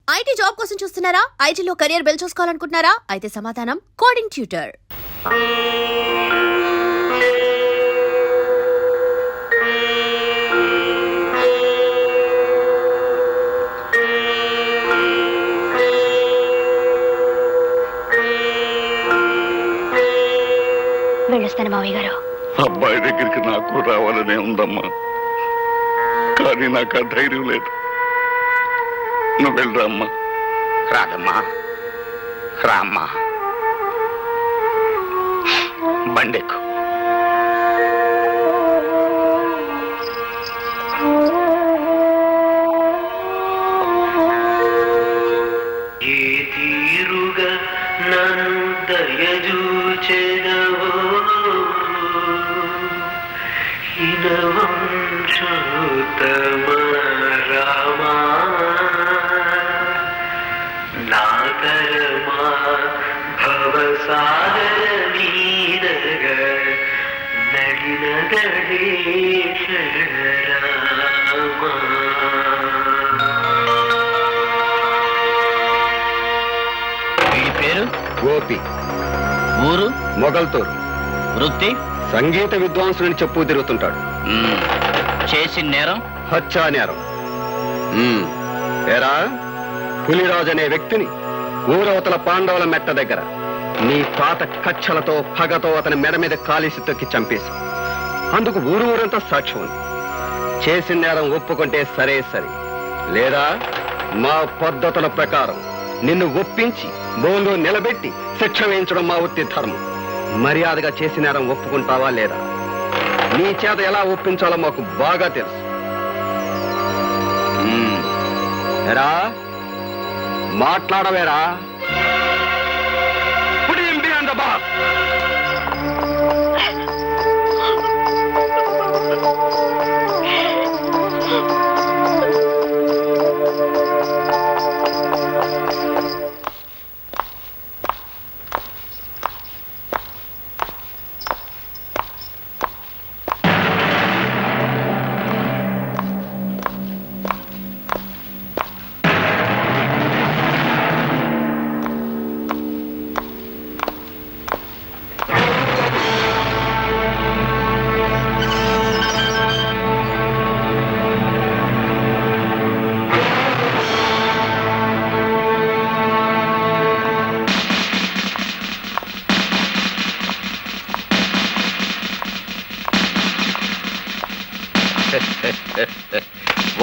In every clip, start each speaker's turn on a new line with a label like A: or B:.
A: IT job కోసం చూస్తున్నారా? ఐటీలో కెరియర్ బిల్డ్ చూసుకోవాలనుకుంటున్నారా? అయితే సమాధానం కోడింగ్ ట్యూటర్.
B: వెళ్ళొస్తాను మావయ్య గారు.
C: అబ్బాయి దగ్గరికి నాకు రావాలనే ఉందమ్మా, కానీ నాకు ఆ ధైర్యం లేదు. నువ్వు వెళ్ళరామ్మా.
D: రాదమ్మా, రామ్మా, బండెక్కు.
E: ఏ తీరుగా నన్ను దయచూచెదవో హినవంశోత్తమ రామా, నాతరమా భవసాగర మీదగ నడినగడే రామా.
D: పేరు
C: గోపి,
D: ఊరు
C: మొగల్తూరు.
D: వృత్తి
C: సంగీత విద్వాంసుని చెప్పు తిరుగుతుంటాడు.
D: చేసిన నేరం
C: హత్యా నేరం. ఏరా, పులిరాజు అనే వ్యక్తిని ఊరవతల పాండవుల మెట్ట దగ్గర నీ పాత కచ్చలతో పగతో అతని మెడ మీద కాలిసి తొక్కి చంపేసి, అందుకు ఊరంతా సాక్ష్యం ఉంది. చేసిన నేరం ఒప్పుకుంటే సరే సరే, లేదా మా పద్ధతుల ప్రకారం నిన్ను ఒప్పించి బోన్లో నిలబెట్టి శిక్ష వేయించడం మా వృత్తి ధర్మం. మర్యాదగా చేసిన నేరం ఒప్పుకుంటావా లేదా? నీ చేత ఎలా ఒప్పించాలో మాకు బాగా తెలుసు. ఎరా, మాట్లాడవేరా?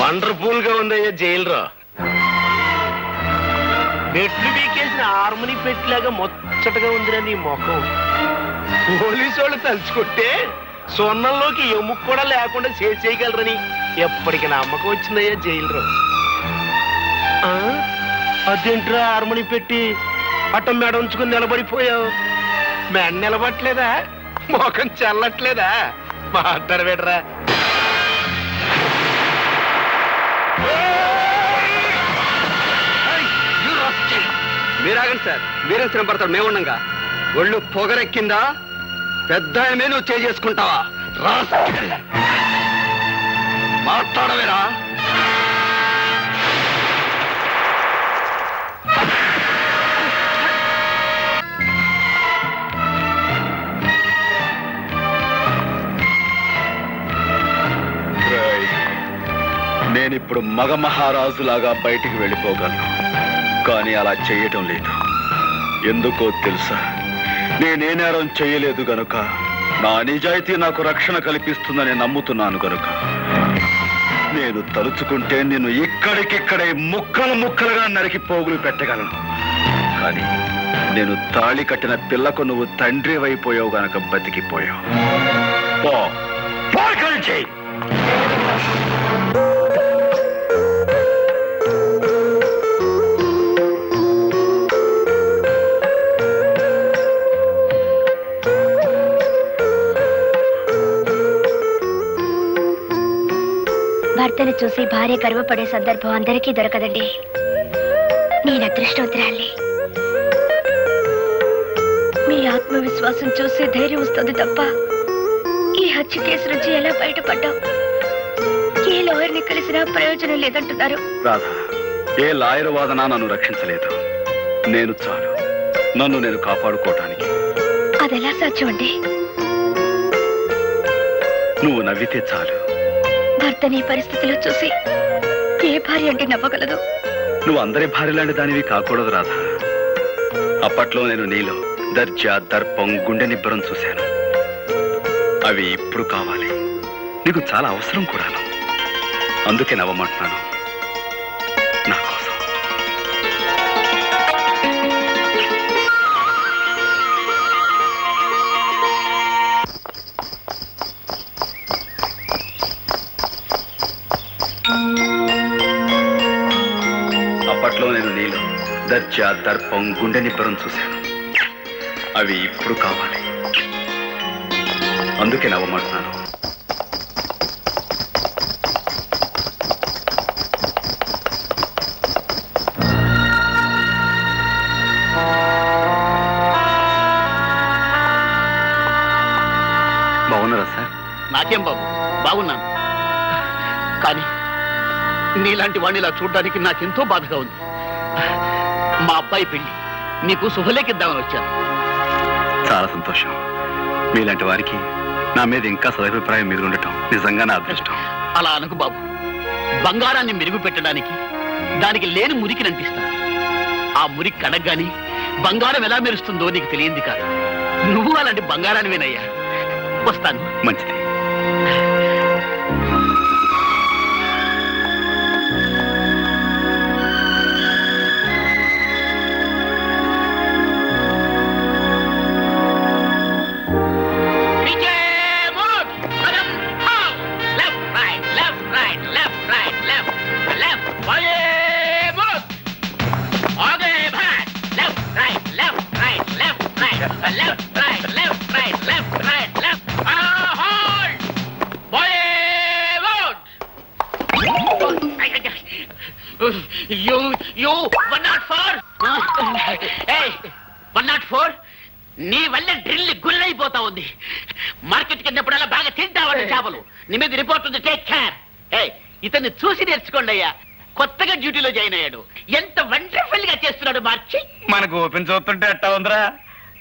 D: వండర్ఫుల్ గా ఉందయ్యా జైలురా. మెట్లు వీకేసిన హార్మోని పెట్టిలాగా ముచ్చటగా ఉందిరా నీ ముఖం. పోలీసు వాళ్ళు తలుచుకుంటే సొన్నంలోకి ఎముక కూడా లేకుండా చేయగలరని ఎప్పటికి నమ్మకం వచ్చిందయ్యా జైలురా. అదేంట్రా హార్మోని పెట్టి అట్టం మెడ ఉంచుకుని నిలబడిపోయావు? మెడ నిలబట్లేదా? ముఖం చల్లట్లేదా? మాట్లాడబెడరా.
C: మీరాగండి సార్, మీరేం శ్రమ పడతాడు? మేముండగా ఒళ్ళు పొగరెక్కిందా? పెద్ద ఆయనమే నువ్వు చేసుకుంటావా? మాట్లాడవేరా? నేనిప్పుడు మగ మహారాజులాగా బయటికి వెళ్ళిపోగలను, కానీ అలా చేయటం లేదు. ఎందుకో తెలుసా? నేనే నేరం చేయలేదు గనుక, నా నిజాయితీ నాకు రక్షణ కల్పిస్తుందని నమ్ముతున్నాను గనుక నేను తలుచుకుంటే నిన్ను ఇక్కడికిక్కడే ముక్కలు ముక్కలుగా నరికి పోగులు పెట్టగలను. కానీ నేను తాళి కట్టిన పిల్లకు నువ్వు తండ్రి అయిపోయావు గనక బతికిపోయావు. చేయి.
B: భర్తను చూసి భార్య గర్వపడే సందర్భం అందరికీ దొరకదండి. నేను అదృష్టవంతురాల్ని. మీ ఆత్మవిశ్వాసం చూసి ధైర్యం వస్తుంది తప్ప ఈ హత్య కేసు నుంచి ఎలా బయటపడ్డాం? ఏ లాయర్ని కలిసినా ప్రయోజనం లేదంటున్నారు.
C: రాధా, ఏ లాయర్ వాదన నన్ను రక్షించలేదు. నేను చాలు నన్ను నేను కాపాడుకోవటానికి.
B: అదెలా సాధ్యం అండి?
C: నువ్వు నవ్వితే చాలు.
B: భర్తని ఈ పరిస్థితిలో చూసి ఏ భార్య అంటే నవ్వగలదు?
C: నువ్వు అందరి భార్యలాంటి దానివి కాకూడదు రాధా. అప్పట్లో నేను నీలో దర్జా, దర్పం, గుండె నిబ్బరం చూశాను. అవి ఇప్పుడు కావాలి. నీకు చాలా అవసరం కూడాను. అందుకే నవ్వమంటున్నాను నా కోసం. అప్పట్లో నేను నీలో దర్జా, దర్పం, గుండె నిబ్బరం చూశాను. అవి ఇప్పుడు కావాలి. అందుకే నవ్వమంటున్నాను. బాగున్నారా సార్?
D: నాకేం బాబు, బాగున్నాను. కానీ నీలాంటి వాడిని ఇలా చూడడానికి నాకెంతో బాధగా ఉంది. మా అబ్బాయి పెళ్లి నీకు శుభలేఖిద్దామని వచ్చాను.
C: చాలా సంతోషం. మీలాంటి వారికి నా మీద ఇంకా సదభిప్రాయం మీద ఉండటం నిజంగా నా అదృష్టం.
D: అలా అనకు బాబు. బంగారాన్ని మెరుగు పెట్టడానికి దానికి లేని మురికి నంటిస్తాను. ఆ మురికి కడగ్గాని బంగారం ఎలా మెరుస్తుందో నీకు తెలియంది కాదు. నువ్వు అలాంటి బంగారానివేనయ్యా. వస్తాను.
C: మంచిది.
D: You 104. Hey, 104. నీ వల్ల డ్రిల్ గుల్లైపోతా ఉంది. మార్కెట్కి వెళ్ళినప్పుడల్లా బాగా తింటావాడు చేపలు. నీ మీద రిపోర్ట్ ఉంది. Take care. ఇతన్ని చూసి నేర్చుకోండి అయ్యా. కొత్తగా డ్యూటీలో జాయిన్ అయ్యాడు. ఎంత వండర్ఫుల్ గా చేస్తున్నాడు మార్చి.
F: మనకు ఓపెన్ చూస్తుంటే అట్టా ఉందిరా.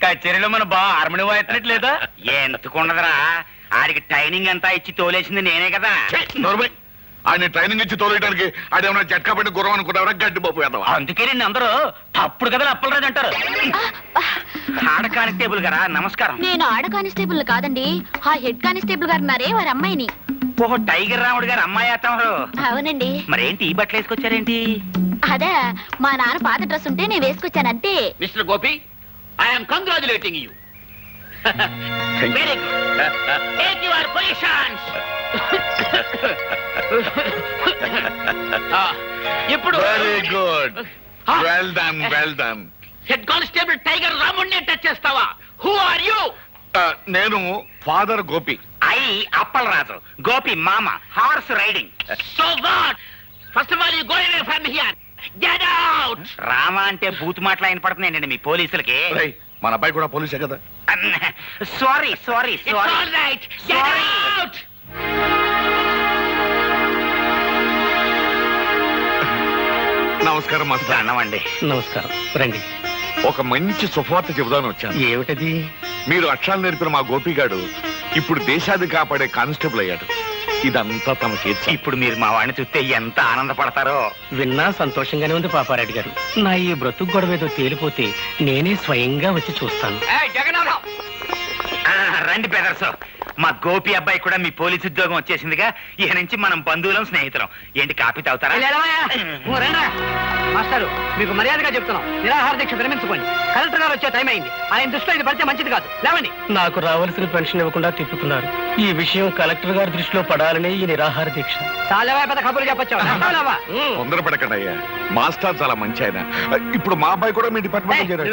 F: కచేరీలో మన బాగా హార్మోని వాయినట్లేదా? ఎందుకుండదురా, ఆడికి ట్రైనింగ్ అంతా ఇచ్చి తోలేసింది నేనే కదా.
G: ఆయన ట్రైనింగ్ ఇచ్చి తోలేయడానికి ఆడేమన్నా జట్కా పెట్టి గుర్రం అనుకుంటావరా? గడ్డి బాబు వేద్దాం.
F: అందుకే నిన్ను అందరూ తప్పుడు కదా అప్పలరాజు అంటారు. ఆడ కానిస్టేబుల్ గారా, నమస్కారం.
B: నేను ఆడ కానిస్టేబుల్ కాదండి, ఆ హెడ్ కానిస్టేబుల్ గారు ఉన్నారే వారి అమ్మాయిని.
F: ఓహో, టైగర్ రాముడు గారు అమ్మాయి అత్తమారు.
B: అవునండి.
F: మరేంటి ఈ బట్టలు వేసుకొచ్చారేంటి?
B: అదే మా నాన్న పాత డ్రెస్ ఉంటే నేను వేసుకొచ్చాను అంతే.
D: Mister Gopi, I'm congratulating you. Very good. Take your positions. ఇప్పుడు
G: very good. Well done, well done.
D: Head constable Tiger రాముడిని టచ్ చేస్తావా? Who are you?
G: నేను ఫాదర్ గోపి.
F: అయి అప్పలరాజు, గోపి మామ, horse riding.
D: So what? First of all you go away from here. Get out.
F: Rama అంటే బూత్ మాటలు ఆయన పడుతున్నాయండి మీ పోలీసులకి.
G: రేయ్, మన అబ్బాయి కూడా పోలీసే కదా.
F: Sorry sorry
D: it's
F: sorry.
D: All right. Get out.
G: నమస్కారం మాస్టర్.
F: అన్నమండి.
D: నమస్కారం. రండి.
G: ఒక మంచి శుభవార్త చెబుదామని వచ్చాను.
D: ఏమిటది?
G: మీరు అక్షరాలు నేర్పిన మా గోపిగాడు ఇప్పుడు దేశాది కాపాడే కానిస్టేబుల్ అయ్యాడు. ఇదంతా తమ చేతి.
F: ఇప్పుడు మీరు మా వాడిని చూస్తే ఎంత ఆనందపడతారో.
H: విన్నా సంతోషంగానే ఉంది పాపారెడ్డి గారు. నా ఈ బ్రతుకు గొడవేదో తేలిపోతే నేనే స్వయంగా వచ్చి చూస్తాను.
F: రండి బ్రదర్స్. మా గోపి అబ్బాయి కూడా మీ పోలీసు ఉద్యోగం వచ్చేసిందిగా. ఇక నుంచి మనం బంధువులం, స్నేహితులం. ఏంటి కాపీ తాగుతారా?
H: మాస్టారు, మీకు మర్యాదగా చెప్తున్నాం, నిరాహార దీక్ష విరమించుకోండి. కలెక్టర్ గారు వచ్చే టైం అయింది. ఆయన దృష్టిలో ఇది పడితే మంచిది కాదు. లేవండి. నాకు రావాల్సిన పెన్షన్ ఇవ్వకుండా తిప్పుతున్నారు. ఈ విషయం కలెక్టర్ గారి దృష్టిలో పడాలనే ఈ నిరాహార దీక్ష. చాలా పెద్ద కబుర్లు చెప్పొచ్చు.
G: తొందరపడకండి అయ్యా. మాస్టర్ చాలా మంచి ఆయన. ఇప్పుడు మా అబ్బాయి కూడా మీ డిపార్ట్మెంట్ చేరాడు.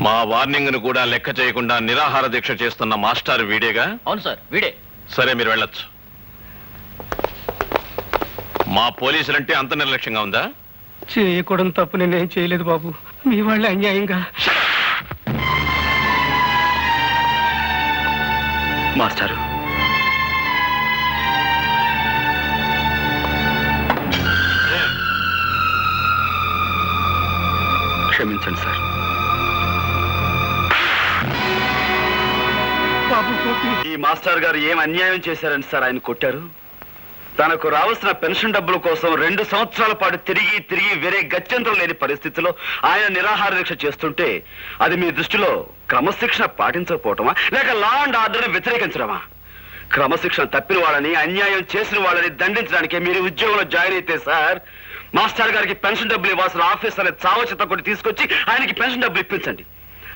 I: మా వార్నింగ్ ను కూడా లెక్క చేయకుండా నిరాహార దీక్ష చేస్తున్న మాస్టర్ వీడేగా?
D: అవును సార్, వీడే.
I: సరే, మీరు వెళ్ళొచ్చు. మా పోలీసులంటే అంత నిర్లక్ష్యంగా ఉందా?
H: చేయకూడదు తప్పు నేనేం చేయలేదు బాబు. మీ వాళ్ళే అన్యాయంగా.
C: మాస్టారు, క్షమించండి సార్.
H: బాబు గోపి,
C: ఈ మాస్టర్ గారు ఏం అన్యాయం చేశారని సార్ ఆయన కొట్టారు? తనకు రావాల్సిన పెన్షన్ డబ్బుల కోసం 2 సంవత్సరాల పాటు తిరిగి వేరే గత్యంతరం లేని పరిస్థితిలో ఆయన నిరాహార దీక్ష చేస్తుంటే అది మీ దృష్టిలో క్రమశిక్షణ పాటించకపోవటమా, లేక లా అండ్ ఆర్డర్ వ్యతిరేకించడమా? క్రమశిక్షణ తప్పిన వాళ్ళని, అన్యాయం చేసిన వాళ్ళని దండించడానికి మీరు ఉద్యోగంలో జాయిన్ అయితే సార్, మాస్టర్ గారికి పెన్షన్ డబ్బులు ఇవ్వాల్సిన ఆఫీసర్ చావచిత కొట్టి తీసుకొచ్చి ఆయనకి పెన్షన్ డబ్బులు ఇప్పించండి.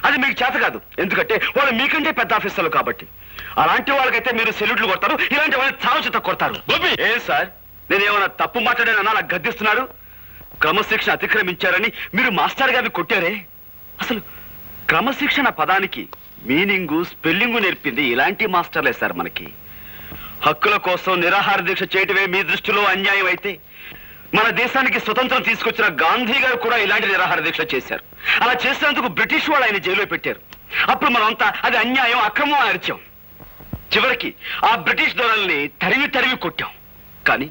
C: అది మీకు చేత కాదు, ఎందుకంటే వాళ్ళు మీకంటే పెద్ద ఆఫీసర్లు కాబట్టి. అలాంటి వాళ్ళకైతే మీరు సెల్యూట్లు కొడతారు, ఇలాంటి వాళ్ళని చావచిత కొడతారు. ఏం సార్, నేనేమన్నా తప్పు మాట్లాడానన్నా అలా గద్దిస్తున్నారు? క్రమశిక్షణ అతిక్రమించారని మీరు మాస్టర్ గారిని కొట్టారే. అసలు క్రమశిక్షణ పదానికి మీనింగు, స్పెల్లింగు నేర్పింది ఇలాంటి మాస్టర్లే సార్ మనకి. హక్కుల కోసం నిరాహార దీక్ష చేయటమే మీ దృష్టిలో అన్యాయం అయితే, మన దేశానికి స్వతంత్రం తీసుకొచ్చిన గాంధీ గారు కూడా ఇలాంటి నిరాహార దీక్ష చేశారు. అలా చేసినందుకు బ్రిటిష్ వాళ్ళు ఆయన జైల్లో పెట్టారు. అప్పుడు మనమంతా అది అన్యాయం, అక్రమం అరిచాం. చివరికి ఆ బ్రిటిష్ దొరల్ని తరిమి కొట్టాం. కానీ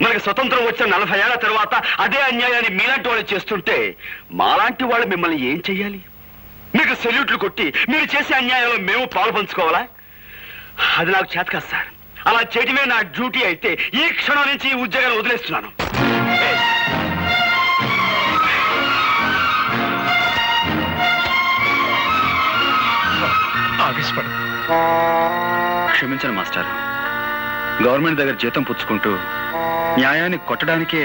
C: మనకి స్వతంత్రం వచ్చిన 40 ఏళ్ల తర్వాత అదే అన్యాయాన్ని మీలాంటి వాళ్ళు చేస్తుంటే మాలాంటి వాళ్ళు మిమ్మల్ని ఏం చెయ్యాలి? మీకు సెల్యూట్లు కొట్టి మీరు చేసే అన్యాయంలో మేము పాలు పంచుకోవాలా? అది నాకు చేత కాదు సార్. అలా చేయటమే నా డ్యూటీ అయితే ఈ క్షణం నుంచి ఈ ఉద్యోగాన్ని వదిలేస్తున్నాను. క్షమించండి మాస్టర్. గవర్నమెంట్ దగ్గర జీతం పుచ్చుకుంటూ న్యాయాన్ని కొట్టడానికే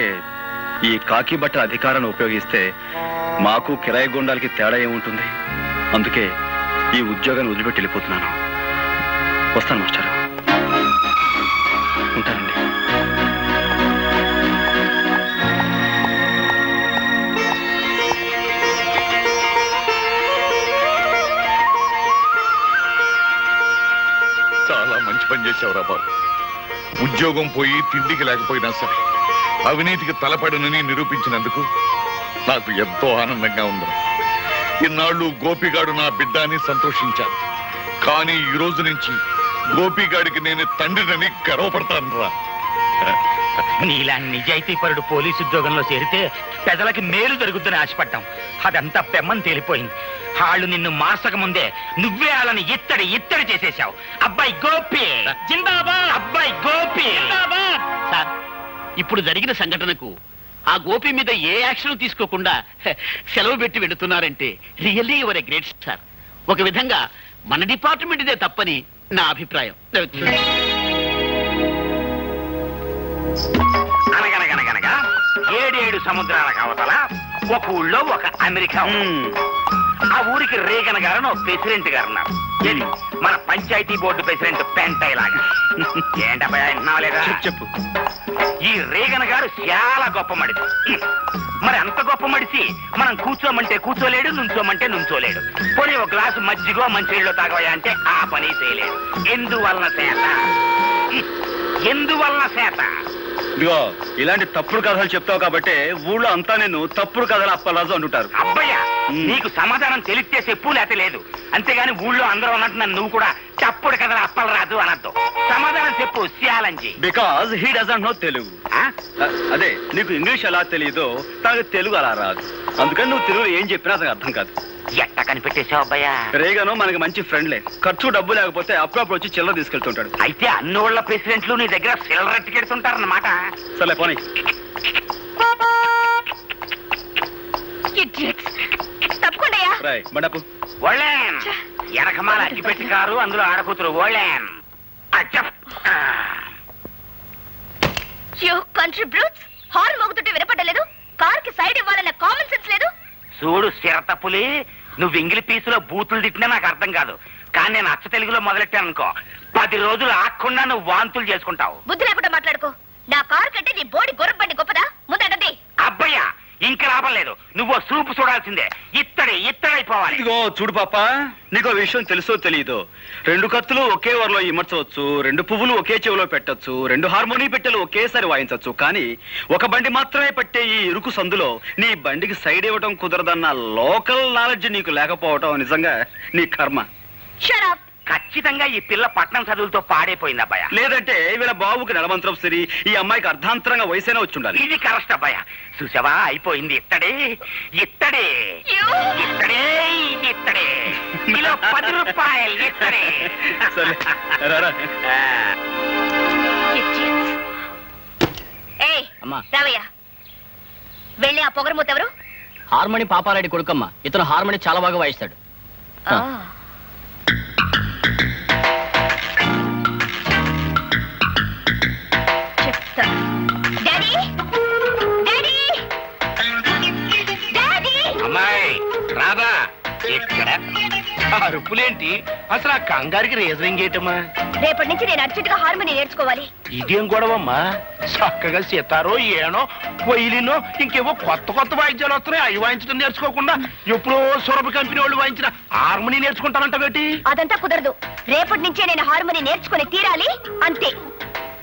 C: ఈ కాకి బట్ట అధికారాన్ని ఉపయోగిస్తే మాకు కిరాయి గుండాలకి తేడా ఏముంటుంది? అందుకే ఈ ఉద్యోగాన్ని వదిలిపెట్టి వెళ్ళిపోతున్నాను. వస్తాను మాస్టర్. ఉంటానండి.
G: చాలా మంచి పని చేసావురా బాబు. ఉద్యోగం పోయి తిండికి లేకపోయినా సరే అవినీతికి తలపడనని నిరూపించినందుకు నాకు ఎంతో ఆనందంగా ఉంది. ఇన్నాళ్ళు గోపిగాడు నా బిడ్డ అని సంతోషించాను. కానీ ఈ రోజు నుంచి గోపిగాడికి నేను తండ్రినని గర్వపడతాను రా.
F: నీలా నిజాయితీపరుడు పోలీసు ఉద్యోగంలో చేరితే ప్రజలకి మేలు జరుగుద్దని ఆశపడ్డాం. అదంతా పెమ్మని తేలిపోయింది. వాళ్ళు నిన్ను మార్చక ముందే నువ్వే వాళ్ళని ఇత్తడి చేసేశావు. అబ్బాయి గోపి జిందాబాద్, అబ్బాయి గోపి జిందాబాద్.
H: సార్, ఇప్పుడు జరిగిన సంఘటనకు ఆ గోపి మీద ఏ యాక్షన్ తీసుకోకుండా సెలవు పెట్టి వెళుతున్నారంటే really your a great sir. ఒక విధంగా మన డిపార్ట్మెంట్ ఇదే తప్పని నా అభిప్రాయం.
F: అనగనగనగనగా 7 సముద్రాల అవతల ఒక ఊళ్ళో ఒక అమెరికా. ఆ ఊరికి రేగన్ గారు ప్రెసిడెంట్ గారు ఉన్నారు. ఏది మన పంచాయతీ బోర్డు ప్రెసిడెంట్ పెంటయ్య లాగా. ఏంటబ్బా
C: చెప్పు.
F: ఈ రేగన్ గారు చాలా గొప్ప మడిసి. మరి అంత గొప్ప మడిసి మనం కూర్చోమంటే కూర్చోలేడు, నుంచోమంటే నుంచోలేడు. పోనీ ఒక గ్లాసు మజ్జిగో మంచినీళ్ళు తాగవయా అంటే ఆ పని చేయలేడు. ఎందువలన చేత
C: ఇదిగో ఇలాంటి తప్పుడు కథలు చెప్తావు కాబట్టి ఊళ్ళో అంతా నేను తప్పుడు కథలు అప్పలరాజు అంటుంటారు.
F: అబ్బయ్యా, నీకు సమాధానం తెలిస్తే చెప్పు, లేతే లేదు. అంతేగాని ఊళ్ళో అందరూ అన్నట్టు నన్ను నువ్వు కూడా తప్పుడు కథలు అప్పలరాజు అనద్దు. సమాధానం చెప్పు సియాలంజీ.
C: Because he doesn't know Telugu. అదే నీకు ఇంగ్లీష్ ఎలా తెలియదో తనకు తెలుగు అలా రాదు. అందుకని నువ్వు తెలుగులో ఏం చెప్పినా అతనికి అర్థం కాదు.
F: ఎట్ట కనిపెట్టేశావు అబ్బయ్యా?
C: రేగను మనకి మంచి ఫ్రెండ్లే. ఖర్చు డబ్బు లేకపోతే అప్పుడప్పుడు వచ్చి చిల్లర తీసుకెళ్తుంటాడు.
F: అయితే అన్నోళ్ల ప్రెసిడెంట్లు నీ దగ్గర సిల్లర టికెడుతుంటారన్నమాట.
C: సరే పోనీ.
B: తప్పకుండా
C: బండపు
F: ఓళ్ళేం ఎనకమాల అగ్గిపెట్టి కారు, అందులో ఆడకూతురు ఓళ్ళేం.
B: కంట్రీ బ్రూట్స్, హార్న్ మోగుతుంటే వినపడలేదు. కార్ కి సైడ్ ఇవ్వాలన్న కామన్ సెన్స్ లేదు.
F: చూడు సిరతపులి, నువ్వు ఇంగిలి పీసులో బూతులు తిట్టినా నాకు అర్థం కాదు. కానీ నేను అచ్చ తెలుగులో మొదలెట్టాను అనుకో, 10 రోజులు ఆకుండా నువ్వు వాంతులు చేసుకుంటావు.
B: బుద్ధి లేకుండా మాట్లాడుకో. నా కారు కంటే నీ బోడి గొర్రె బండి గొప్పదా? ముందండి.
F: అబ్బయ్యా, ఇంక లాభం లేదు. నువ్వు సూపు చూడాల్సిందే. ఇత్తడైపోవాలి.
C: ఇదిగో చూడు పాప, నీకు విషయం తెలుసో తెలీదో, 2 కత్తులు ఒకే వరలో ఇమర్చవచ్చు, 2 పువ్వులు ఒకే చెవిలో పెట్టొచ్చు, 2 హార్మోనీ పెట్టెలు ఒకేసారి వాయించవచ్చు. కానీ ఒక బండి మాత్రమే పట్టే ఈ ఇరుకు సందులో నీ బండికి సైడ్ ఇవ్వడం కుదరదన్న లోకల్ నాలెడ్జ్ నీకు లేకపోవటం నిజంగా నీ కర్మ.
F: ఖచ్చితంగా ఈ పిల్ల పట్నం చదువులతో పాడైపోయింది అబ్బాయ.
C: లేదంటే వీళ్ళ బాబుకి నెలమంత్రం సరి, ఈ అమ్మాయికి అర్ధాంతరంగా వయసైనా వచ్చి ఉండాలి.
F: ఇది కరెక్ట్ అబ్బాయ. చూసావా, అయిపోయింది. ఇత్తడే ఇత్తడే ఇత్తడే ఇది ఇత్తడే. కిలో 10 రూపాయలు ఇత్తడే.
C: సరే రారా.
B: రావయ్య, వెళ్ళి ఆ పొగరమూత ఎవరు?
H: హార్మోని పాపారెడ్డి కొడుకమ్మ. ఇతను హార్మోని చాలా బాగా వాయిస్తాడు.
B: చెప్తా. Daddy, daddy, daddy.
D: అమ్మాయి రాదా ఎక్కడ? అరుపులేంటి? అసలు ఆ కంగారికి రీజనింగ్ ఏంటమ్మా?
B: రేపటి నుంచి నేను అర్జెంటుగా హార్మోని నేర్చుకోవాలి.
D: ఇదేం గొడవమ్మా? చక్కగా సితారో ఏనో వైలినో ఇంకేవో కొత్త కొత్త వాయిద్యాలు వస్తున్నాయి. అవి వాయించడం నేర్చుకోకుండా ఎప్పుడో సొరబ కంపెనీ వాళ్ళు వాయించిన హార్మోని నేర్చుకుంటానంట బేటి.
B: అదంతా కుదరదు. రేపటి నుంచే నేను హార్మోని నేర్చుకుని తీరాలి, అంతే.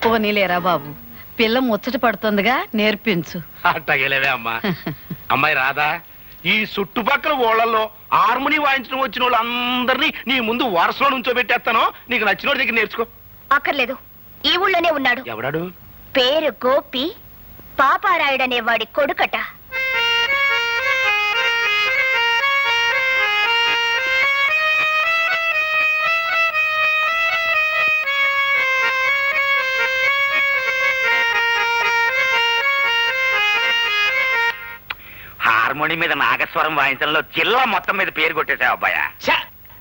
J: పోనీలేరా బాబు, పిల్ల ముచ్చట పడుతుందిగా, నేర్పించు.
D: అట్టగలేవే అమ్మా. అమ్మాయి రాదా, ఈ చుట్టుపక్కల ఊళ్ళల్లో హార్మోని వాయించడం వచ్చిన వాళ్ళు అందరినీ నీ ముందు వరుసలో నుంచో పెట్టేస్తాను. నీకు నచ్చిన దగ్గర నేర్చుకో.
B: అక్కర్లేదు, ఈ ఊళ్ళోనే ఉన్నాడు.
D: ఎవడాడు?
B: పేరు గోపి, పాపారాయుడనే వాడి కొడుకట.
F: హార్మోని మీద నాగస్వరం వాయించడంలో జిల్లా మొత్తం మీద పేరు కొట్టేశావు అబ్బాయ.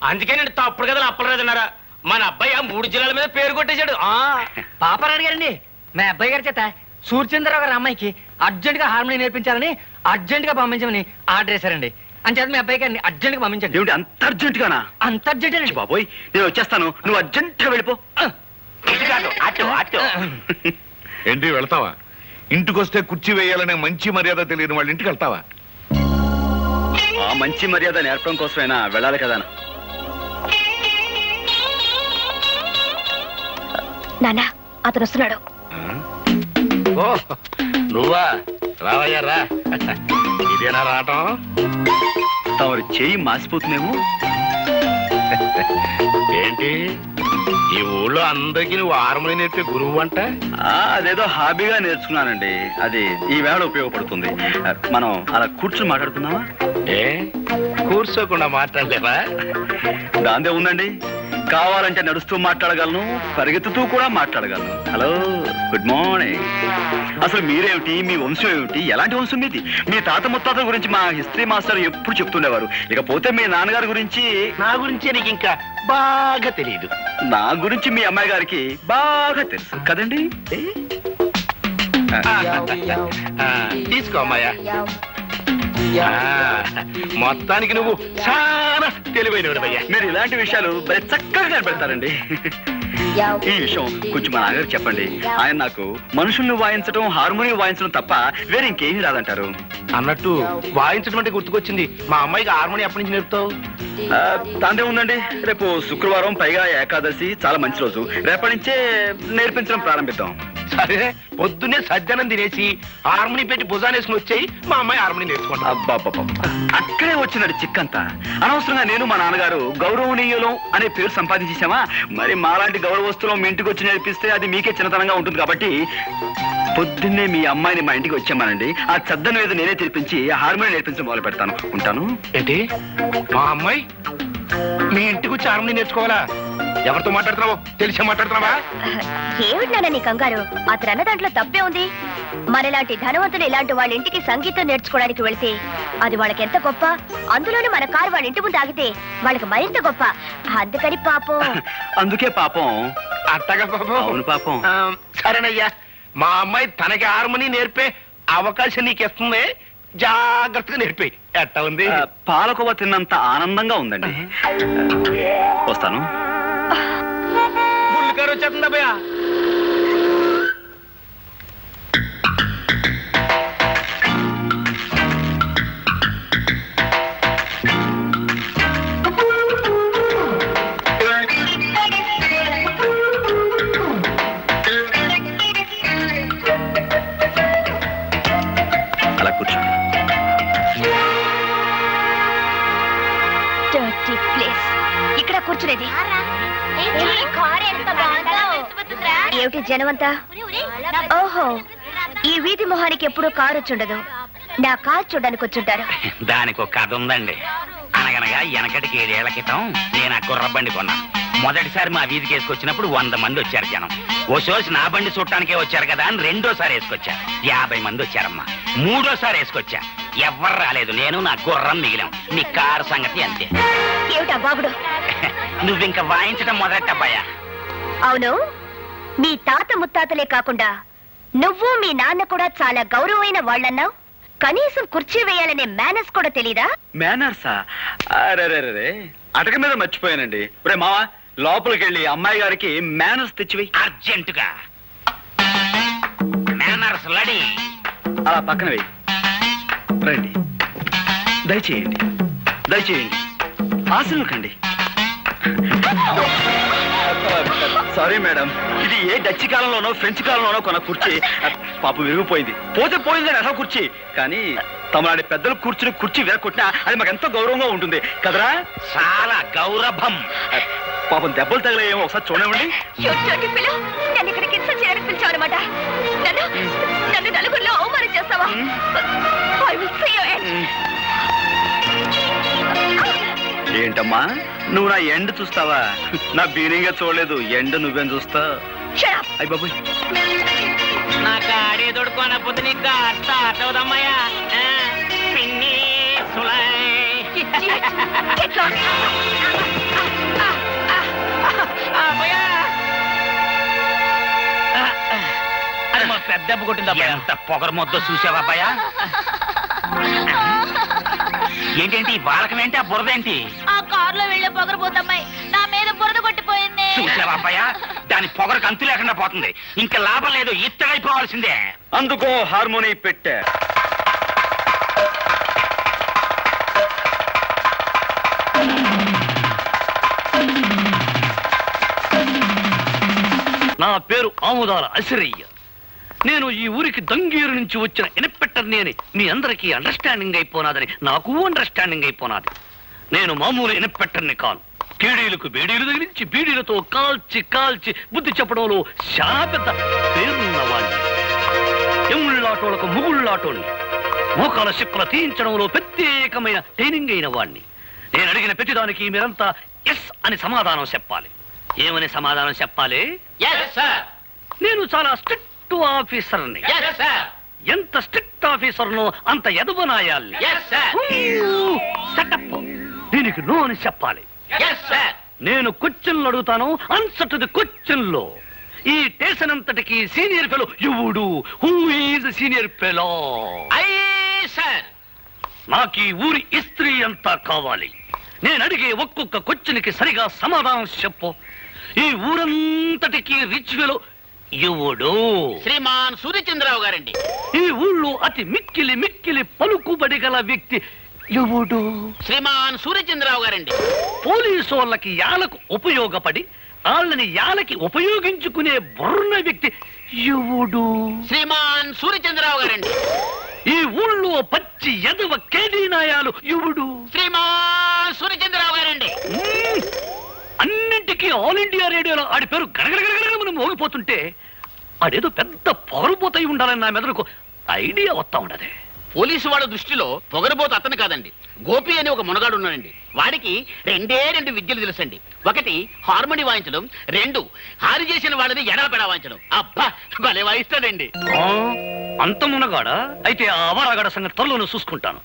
H: అందుకే నేను తప్పుడు కదా అప్పలేదన్నారా? మన అబ్బాయి 3 జిల్లాల మీద పేరు కొట్టేశాడు. పాపారాయుడు గారండి, మా అబ్బాయి గారి చేత సూర్యచంద్రరావు గారి అమ్మాయికి అర్జెంట్ గా హార్మోని నేర్పించాలని అర్జెంట్ గా పంపించమని ఆర్డర్ చేశారండి. అంచేత మీ అబ్బాయి గారిని అర్జెంట్ గా పంపించండి.
C: ఏమిటి అంత అర్జెంట్ గానా?
H: అంత అర్జెంట్ అండి
C: బాబోయ్, నేను వచ్చేస్తాను, నువ్వు అర్జెంట్ గా వెళ్ళిపో.
F: ఇటు కాదు, అటు అటు.
G: ఏంటి వెళ్తావా? ఇంటికొస్తే కుర్చీ వేయాలనే మంచి మర్యాద తెలియని వాళ్ళ ఇంటికి వెళ్తావా?
C: ఆ మంచి మర్యాద నేర్పడం కోసమైనా వెళ్ళాలి కదా.
B: నాన్న, అతను వస్తున్నాడు.
D: ఓ నువ్వా? రావయ్యా రా. ఇదేనా రావటం?
C: తమరు చేయి మాసిపోతుందేమో.
D: ఏంటి ఈ ఊళ్ళో అందరికీ నువ్వు హార్మోని నేర్పే గురువు అంట?
C: అదేదో హాబీగా నేర్చుకున్నానండి. అది ఈ వేళ ఉపయోగపడుతుంది. మనం అలా కూర్చుని మాట్లాడుకుందామా?
D: ఏ కూర్చోకుండా మాట్లాడలేవా?
C: దాందే ఉందండి. కావాలంటే నడుస్తూ మాట్లాడగలను, పరిగెత్తుతూ కూడా మాట్లాడగలను. Hello, good morning. అసలు మీరేమిటి, మీ వంశం ఏమిటి, ఎలాంటి వంశం మీది? మీ తాత ముత్తాతల గురించి మా హిస్టరీ మాస్టర్ ఎప్పుడు చెప్తుండేవారు. ఇకపోతే మీ నాన్నగారి గురించి.
D: నా గురించి నీకు ఇంకా బాగా తెలియదు.
C: నా గురించి మీ అమ్మాయి గారికి బాగా తెలుసు కదండి.
D: తీసుకో అమ్మాయ్యా. మొత్తానికి నువ్వు చాలా తెలివైనవాడివయ్యా.
C: మీరు ఇలాంటి విషయాలు భలే చక్కగా కనిపెడతారండి. ఈ విషయం కొంచెం మా నాన్నగారు చెప్పండి. ఆయన నాకు మనుషుల్ని వాయించడం, హార్మోనియం వాయించడం తప్ప వేరే ఇంకేమీ రాదంటారు.
D: అన్నట్టు వాయించడం అంటే గుర్తుకొచ్చింది. మా అమ్మాయికి హార్మోనియం ఎప్పటి నుంచి నేర్పుతావు?
C: దాందే ఉందండి. రేపు శుక్రవారం, పైగా ఏకాదశి, చాలా మంచి రోజు. రేపటి నుంచే నేర్పించడం ప్రారంభిద్దాం.
D: సరే, పొద్దున్నే సజ్జనం తినేసి హార్మోని పెట్టి భుజానేసుకుని వచ్చాయి. మా అమ్మాయి హార్మోని నేర్చుకుంటా.
C: అబ్బాబ్బా, అక్కడే వచ్చినట్టు చిక్కంతా. అనవసరంగా నేను మా నాన్నగారు గౌరవనీయులం అనే పేరు సంపాదించేసామా? మరి మాలాంటి గౌరవస్తులం మీ ఇంటికి వచ్చి నేర్పిస్తే అది మీకే చిన్నతనంగా ఉంటుంది. కాబట్టి పొద్దున్నే మీ అమ్మాయిని మా ఇంటికి వచ్చామానండి. ఆ చద్దన మీద నేనే తెరిపించి హార్మోని నేర్పించడం మొదలు పెడతాను. ఉంటాను.
D: ఏంటి, మా అమ్మాయి మీ ఇంటికి వచ్చి హార్మోని నేర్చుకోవాలా? ఎవరితో మాట్లాడుతున్నావో తెలిసే మాట్లాడుతున్నావా?
B: ఏమిటి నాన్న నీ కంగారు? అతను అన్న దాంట్లో తప్పే ఉంది. మనలాంటి ధనవంతులు ఇలాంటి వాళ్ళ ఇంటికి సంగీతం నేర్చుకోవడానికి వెళ్తే అది వాళ్ళకి ఎంత గొప్ప. అందులోనూ మన కారు వాళ్ళ ఇంటి ముందు ఆగితే వాళ్ళకి మరింత గొప్ప. అందుకని పాపం.
C: అందుకే పాపం.
D: అట్టగా పాపం.
C: అవును పాపం.
D: సరేనయ్యా, మా అమ్మాయి తనకి హార్మోని నేర్పే అవకాశం నీకు ఇస్తుంది. జాగ్రత్తగా నేర్పేయి. ఎట్టా ఉంది?
C: పాలకోవ తిన్నంత ఆనందంగా ఉందండి. వస్తాను.
H: బుల్లికారు వచ్చేస్తుందా భయ్యా?
C: కూర్చోండి.
B: Dirty place. ఇక్కడ కూర్చునేది ఏమిటి జనమంతా? ఓహో, ఈ వీధి మొహానికి ఎప్పుడు కారు వచ్చుండదు. నా కారు చూడడానికి వచ్చుంటారు.
F: దానికి ఒక కథ ఉందండి. అనగనగా వెనకటికి 7 ఏళ్ల క్రితం నేను ఆ గుర్ర బండి కొన్నాను. మొదటిసారి మా వీధికి వేసుకొచ్చినప్పుడు 100 మంది వచ్చారు జనం. ఓ సోసి నా బండి చూడటానికే వచ్చారు కదా అని రెండోసారి వేసుకొచ్చా. 50 మంది వచ్చారమ్మా. మూడోసారి వేసుకొచ్చా. ఎవ్వరు రాలేదు. నేను నా గుర్రం మిగిలాం. మీ కారు సంగతి అంతే.
B: ఏమిటా బాబుడు?
F: నువ్వింక వాయించడం మొదలెట్టబ్బాయా.
B: అవును, మీ తాత ముత్తాతలే కాకుండా నువ్వు మీ నాన్న కూడా చాలా గౌరవమైన వాళ్ళన్నావు. కనీసం కుర్చీ వేయాలనే మేనర్స్ కూడా తెలీదా?
C: మేనర్సా? అరే అటక మీద మర్చిపోయానండి. రే మావా, లోపలికి వెళ్ళి అమ్మాయి గారికి మేనర్స్ తెచ్చివి.
F: అర్జెంటుగా మేనర్స్ లడి.
C: అలా పక్కన వెయ్యి. రండి, దయచేయండి, దయచేయండి, ఆశలుకండి. సారీ మేడం, ఇది ఏ డచ్ కాలంలోనో ఫ్రెంచ్ కాలంలోనో కొన్న కుర్చీ. పాపం విరిగిపోయింది. పోతే పోయిందని అసలు కుర్చీ. కానీ తమలాంటి పెద్దలు కూర్చుని కుర్చీ విరగొట్టినా అది మాకు ఎంతో గౌరవంగా ఉంటుంది కదరా?
F: చాలా గౌరవం.
C: పాపం దెబ్బలు తగలేమో ఒకసారి చూడండి.
B: నన్ను ఇక్కడికి ఇన్సల్ట్ చేయడానికి పిలిచావు అనమాట. నన్ను నలుగురిలో అవమానం చేస్తావా? I will see you end.
C: ఏంటమ్మా, నువ్వు నా ఎండ్ చూస్తావా? నా బీనింగా చూడలేదు. ఎండ్ నువ్వేం చూస్తా?
B: Shut up.
C: అయ్య బాబు,
H: నా కాడే దొడుకోనపోతే నీకు స్టార్ట్ అవుదమ్మయ్యా. పిన్ని
B: Get lost.
H: అది మా పెద్ద దెబ్బ కొట్టింది.
F: ఎంత పొగరు మొద్దో చూసావా అబ్బాయా? ఏంటేంటి బాలకమేంటి? ఆ బురదేంటి?
A: ఆ కారులో వెళ్లే పొగరబోతమ్మాయి నా మీద బురద కొట్టిపోయింది.
F: చూసావా అబ్బాయా? దాని పొగరకు అంతు లేకుండా పోతుంది. ఇంకా లాభం లేదు, ఇత్తడైపోవాల్సిందే.
C: అందుకో హార్మోని పెట్టా.
H: నా పేరు ఆముదాల అసిరయ్య. నేను ఈ ఊరికి దంగేరు నుంచి వచ్చిన ఇన్స్పెక్టర్ని అని మీ అందరికీ అండర్స్టాండింగ్ అయిపోనాదని నాకు అండర్స్టాండింగ్ అయిపోనాది. నేను మామూలు ఇన్స్పెక్టర్ని కాను. కేడీలకు బేడీలు తగిలించి బీడీలతో కాల్చి కాల్చి బుద్ధి చెప్పడంలో చాలా పెద్ద పేరున్నవాణ్ణి. ఎముళ్ళాటోలకు ముగుళ్ళాటోని, మోకాల శిక్కుల తీయించడంలో ప్రత్యేకమైన ట్రైనింగ్ అయిన వాణ్ణి. నేను అడిగిన ప్రతిదానికి మీరంతా ఎస్ అని సమాధానం చెప్పాలి. ఏమని సమాధానం చెప్పాలి? నేను చాలా స్ట్రిక్ట్ ఆఫీసర్ని. ఎంత స్ట్రిక్ట్ ఆఫీసర్నో అంత ఎదవనాయాలి. దీనికి నో అని చెప్పాలి. నేను క్వశ్చన్లు అడుగుతాను, ఆన్సర్ టు ది క్వశ్చన్లో. ఈ స్టేషన్ అంతటికి సీనియర్ ఫెలో ఎవడు? Who is senior fellow? నాకు ఈ ఊరి ఇస్త్రీ అంతా కావాలి. నేను అడిగే ఒక్కొక్క క్వశ్చన్కి సరిగా సమాధానం చెప్పు. ఈ ఊరంతటికి రిచ్ ఫెలో ఎవడు?
F: శ్రీమాన్ సూర్యచంద్రరావు గారండి.
H: ఈ ఊళ్ళో అతి మిక్కిలి మిక్కిలి పలుకుబడి గల వ్యక్తి ఎవడు?
F: శ్రీమాన్ సూర్యచంద్రరావు గారండి.
H: పోలీసు వాళ్ళకి యాలకు ఉపయోగపడి వాళ్ళని యాలకి ఉపయోగించుకునే బుర్ర వ్యక్తి ఎవడు?
F: శ్రీమాన్ సూర్యచంద్రరావు గారండి.
H: ఈ ఊళ్ళో పచ్చి ఎదవ కేడీనాయాలు ఎవడు?
F: శ్రీమాన్ సూర్యచంద్రరావు గారండి.
H: అన్నింటికీ ఆల్ ఇండియా రేడియోలో ఆడి పేరు గడగడగడగడ మనం మోగిపోతుంటే ఆడేదో పెద్ద పొగరుపోతై ఉండాలని నా మెదడుకు ఐడియా వస్తా ఉండదే.
F: పోలీసు వాళ్ళ దృష్టిలో పొగరబోతు అతను కాదండి, గోపి అని ఒక మునగాడు ఉన్నాడండి. వాడికి 2 విద్యలు తెలుసండి. 1 హార్మోని వాయించడం, 2 హారి చేసిన వాళ్ళని ఎడపెడా వాయించడం. అబ్బా భలే వాయిస్తాడండి.
H: అంత మునగాడా? అయితే ఆ అవరాగడ సంగతి త్వరలోనే చూసుకుంటాను.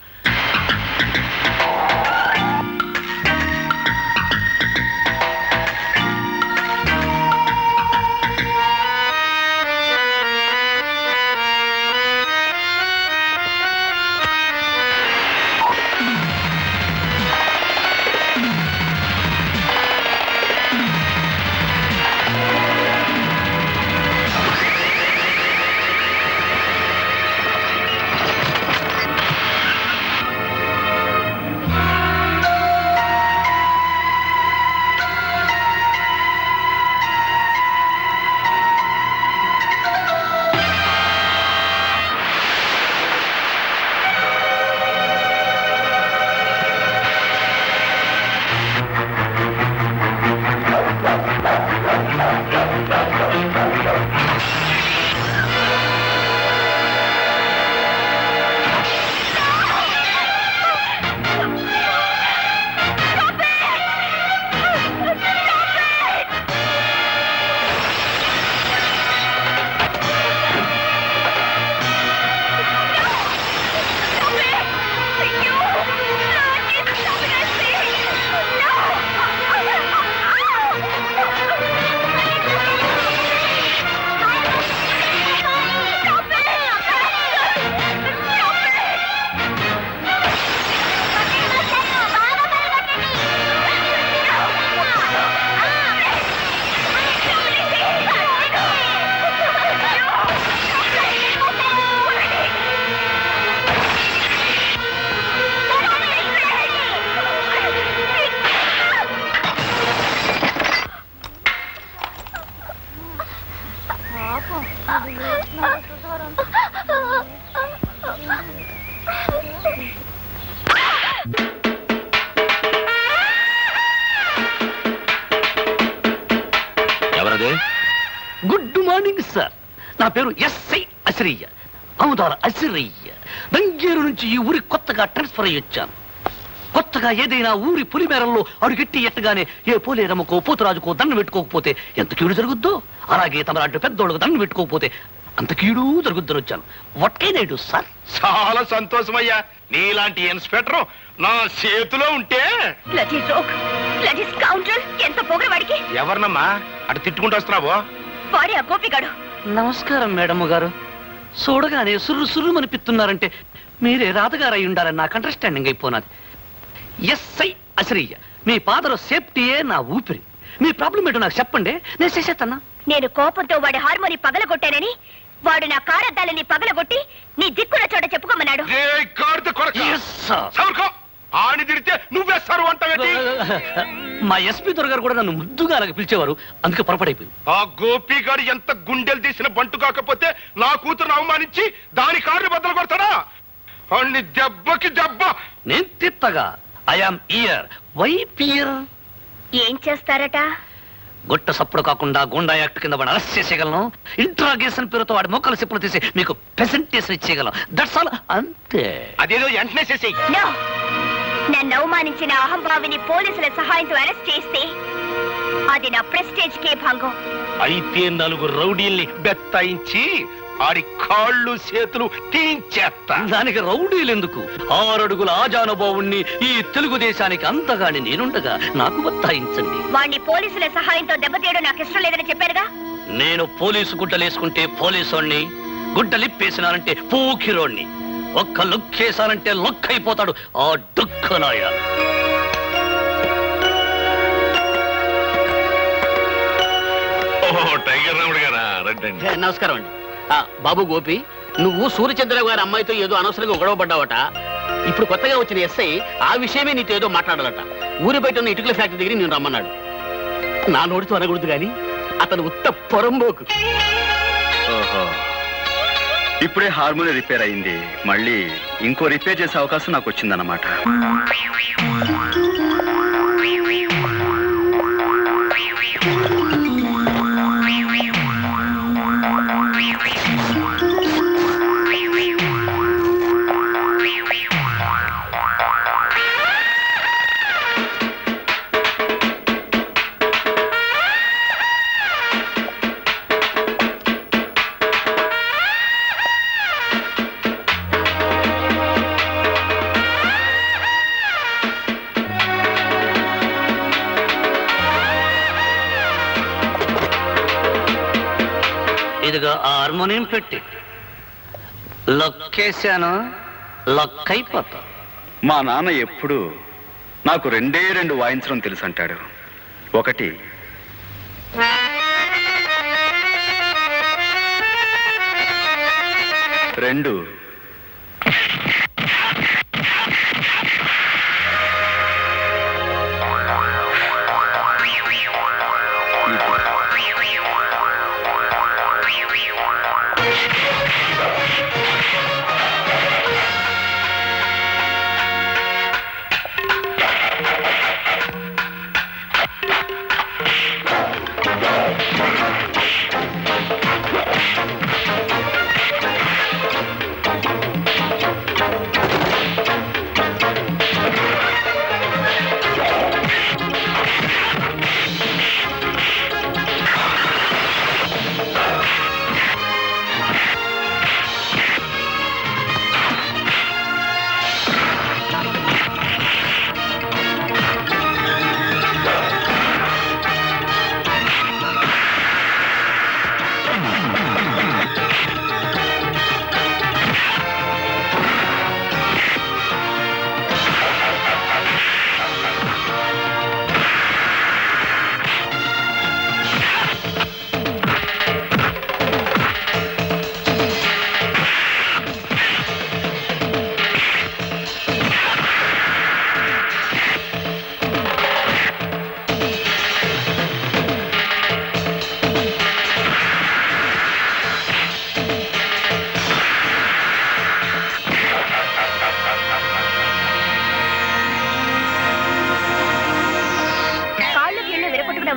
H: నా పేరు ఎస్ఐ అసిరయ్య, అవుదార అసిరయ్య. దంగేరు నుంచి ఈ ఊరి కొత్తగా ట్రాన్స్ఫర్ అయ్యి వచ్చాను. కొత్తగా ఏదైనా ఊరి పులిమేరల్లో అడుగెట్టి ఎట్టగానే ఏ పోలేరమ్మకో పోతురాజుకో దండం పెట్టుకోకపోతే ఎంత కీడు జరుగుద్దో, అలాగే తమలాంటి పెద్దోళ్ళకు దండం పెట్టుకోకపోతే అంత కీడు జరుగుద్దని వచ్చాను. What can I do sir?
D: చాలా సంతోషమయ్యా, నీలాంటి ఇన్స్పెక్టర్ నా చేతిలో ఉంటే.
B: ఎంత పొగరు వాడికి.
D: ఎవరినమ్మా అటు తిట్టుకుంటూ వస్తున్నావు?
B: వాడే ఆ గోపిగాడు.
H: నమస్కారం మేడం గారు. చూడగానే సుర్రు సుర్రు అనిపిస్తున్నారంటే మీరే రాతగారు అయి ఉండాలని నాకు అండర్స్టాండింగ్ అయిపోనాది. ఎస్ఐ అసిరయ్య, మీ ఫాదర్ సేఫ్టీయే నా ఊపిరి. మీ ప్రాబ్లం ఏంటో నాకు చెప్పండి, నేను చేసేస్తానా.
B: నేను కోపంతో వాడి హార్మోని పగలగొట్టానని వాడు నా కారద్దాలని పగలగొట్టి నీ దిక్కున చోట చెప్పుకోమన్నాడు.
H: Yes, sir.
D: ఆని తిడితే నువ్వేస్తారు అంటావేంటి?
H: మా ఎస్పీ దొరగారు కూడా నన్ను ముద్దుగా అలాగ పిలిచేవారు, అందుకే పొరపడైపోయింది.
D: ఆ గోపి గారు ఎంత గుండెలు తీసిన బంటు కాకపోతే నా కూతురును అవమానించి దాని కారుని బద్దలు కొడతాడా? అన్ని దెబ్బకి దెబ్బ.
H: నేను తిత్తగా ఐఆమ్ ఇయర్. వై పియర్?
B: ఏం చేస్తారట?
H: గుట్ట సప్పుడు కాకుండా గుండా యాక్ట్ కింద వాడు అరెస్ట్ చేసేయగలను. ఇంట్రాగేషన్ పేరుతో వాడి మొక్కలు సిప్పులు తీసి మీకు ప్రెసెంటేషన్ ఇచ్చేయగలం. దట్స్ ఆల్, అంతే.
D: అదేదో వెంటనే చేసేయి.
B: No. నన్ను అవమానించిన అహంభావిని పోలీసుల సహాయంతో అరెస్ట్ చేస్తే అది నా ప్రెస్టేజ్ కే భంగం.
D: అయితే 4 రౌడీల్ని బెత్తాయించి ఆడి కాళ్ళు చేతులు తీయించేస్తా.
H: దానికి రౌడీలు ఎందుకు? 6 అడుగుల ఆజానుభావుణ్ణి ఈ తెలుగుదేశానికి అంతగాని నేనుండగా నాకు బత్తాయించండి.
B: వాణ్ణి పోలీసుల సహాయంతో దెబ్బతీయడం నాకు ఇష్టం లేదని చెప్పారుగా.
H: నేను పోలీసు గుడ్డలేసుకుంటే పోలీసోణ్ణి, గుడ్డలిప్పేసినానంటే పూకిరోణ్ణి. ఒక్క లుక్కేసానంటే లొక్ అయిపోతాడు ఆ డుక్కనాయ.
G: టైగర్ రాముడు గారా, రండి.
H: నమస్కారం అండి. బాబు గోపి, నువ్వు సూర్యచంద్రరావు గారి అమ్మాయితో ఏదో అనవసరంగా గొడవ పడ్డావట. ఇప్పుడు కొత్తగా వచ్చిన ఎస్ఐ ఆ విషయమే నీతో ఏదో మాట్లాడాలట. ఊరి బయట ఉన్న ఇటుకల ఫ్యాక్టరీ దగ్గర నేను రమ్మన్నాడు. నా నోటితో అనకూడదు గాని అతను ఉత్త పొరంబోకు.
C: ఓహో, ఇప్పుడే హార్మోని రిపేర్ అయింది, మళ్ళీ ఇంకో రిపేర్ చేసే అవకాశం నాకు వచ్చిందన్నమాట.
H: ఇదిగో హార్మోనియం పెట్టి లొక్కేశాను, లొక్ అయిపోతా.
C: మా నాన్న ఎప్పుడు నాకు 2 వాయించడం తెలుసు అంటాడు. ఒకటి రెండు